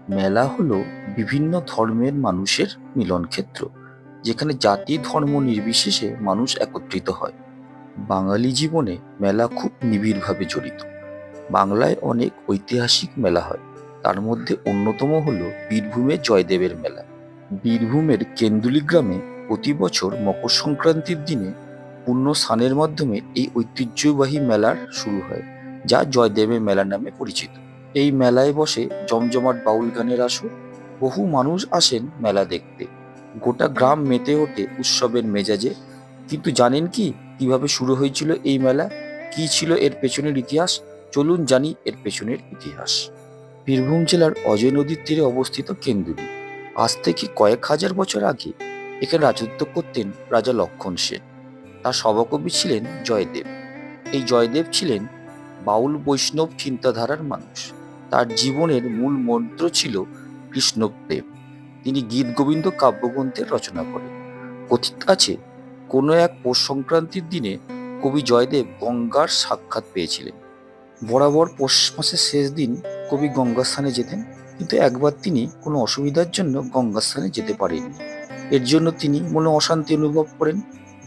মেলা হলো বিভিন্ন ধর্মের মানুষের মিলনক্ষেত্র, যেখানে জাতি ধর্ম নির্বিশেষে মানুষ একত্রিত হয়। বাঙালি জীবনে মেলা খুব নিবিড়ভাবে জড়িত। বাংলায় অনেক ঐতিহাসিক মেলা হয়। তার মধ্যে অন্যতম হলো বীরভূমের জয়দেবের মেলা। বীরভূমের কেন্দুলি গ্রামে প্রতি বছর মকর সংক্রান্তির দিনে পূর্ণ স্নানের মাধ্যমে এই ঐতিহ্যবাহী মেলার শুরু হয়, যা জয়দেবের মেলা নামে পরিচিত। এই মেলায় বসে জমজমাট বাউল গানের আসর। বহু মানুষ আসেন মেলা দেখতে। গোটা গ্রাম মেতে ওঠে উৎসবের মেজাজে। কিন্তু জানেন কি, কিভাবে শুরু হয়েছিল এই মেলা? কি ছিল এর পেছনের ইতিহাস? চলুন জানি এর পেছনের ইতিহাস। বীরভূম জেলার অজয় নদীর তীরে অবস্থিত কেন্দুলি। আজ থেকে কয়েক হাজার বছর আগে এখানে রাজত্ব করতেন রাজা লক্ষণ সেন। তার সভাকবি ছিলেন জয়দেব। এই জয়দেব ছিলেন বাউল বৈষ্ণব চিন্তাধারার মানুষ। তার জীবনের মূল মন্ত্র ছিল কৃষ্ণপ্রেম। তিনি গীত গোবিন্দ কাব্যগ্রন্থের রচনা করেন। কথিত আছে, কোনো এক পৌষ সংক্রান্তির দিনে কবি জয়দেব গঙ্গার সাক্ষাৎ পেয়েছিলেন। বরাবর পৌষ মাসের শেষ দিন কবি গঙ্গা স্নানে যেতেন, কিন্তু একবার তিনি কোনো অসুবিধার জন্য গঙ্গা স্নানে যেতে পারেননি। এর জন্য তিনি মনে অশান্তি অনুভব করেন।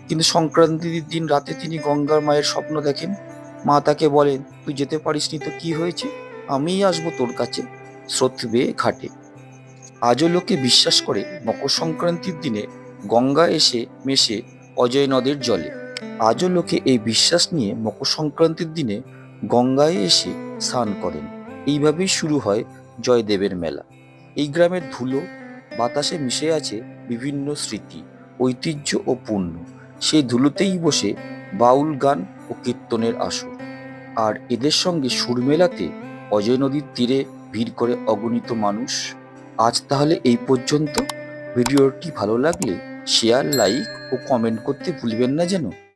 কিন্তু সংক্রান্তির দিন রাতে তিনি গঙ্গার মায়ের স্বপ্ন দেখেন। মা তাকে বলেন, তুই যেতে পারিসনি তো কি হয়েছে, আমিই আসবো তোর কাছে স্রোত বেয়ে ঘাটে। আজও লোকে বিশ্বাস করে মকর সংক্রান্তির দিনে গঙ্গা এসে মেশে অজয় নদের জলে। আজও লোকে এই বিশ্বাস নিয়ে মকর সংক্রান্তির দিনে গঙ্গায় এসে স্নান করেন। এইভাবেই শুরু হয় জয়দেবের মেলা। এই গ্রামের ধুলো বাতাসে মিশে আছে বিভিন্ন স্মৃতি, ঐতিহ্য ও পুণ্য। সেই ধুলোতেই বসে বাউল গান ও কীর্তনের আসর। আর এদের সঙ্গে সুর মেলাতে অজয় নদীর তীরে ভিড় করে অগণিত মানুষ। আজ তাহলে এই পর্যন্ত। ভিডিওটি ভালো লাগলে শেয়ার, লাইক ও কমেন্ট করতে ভুলবেন না যেন।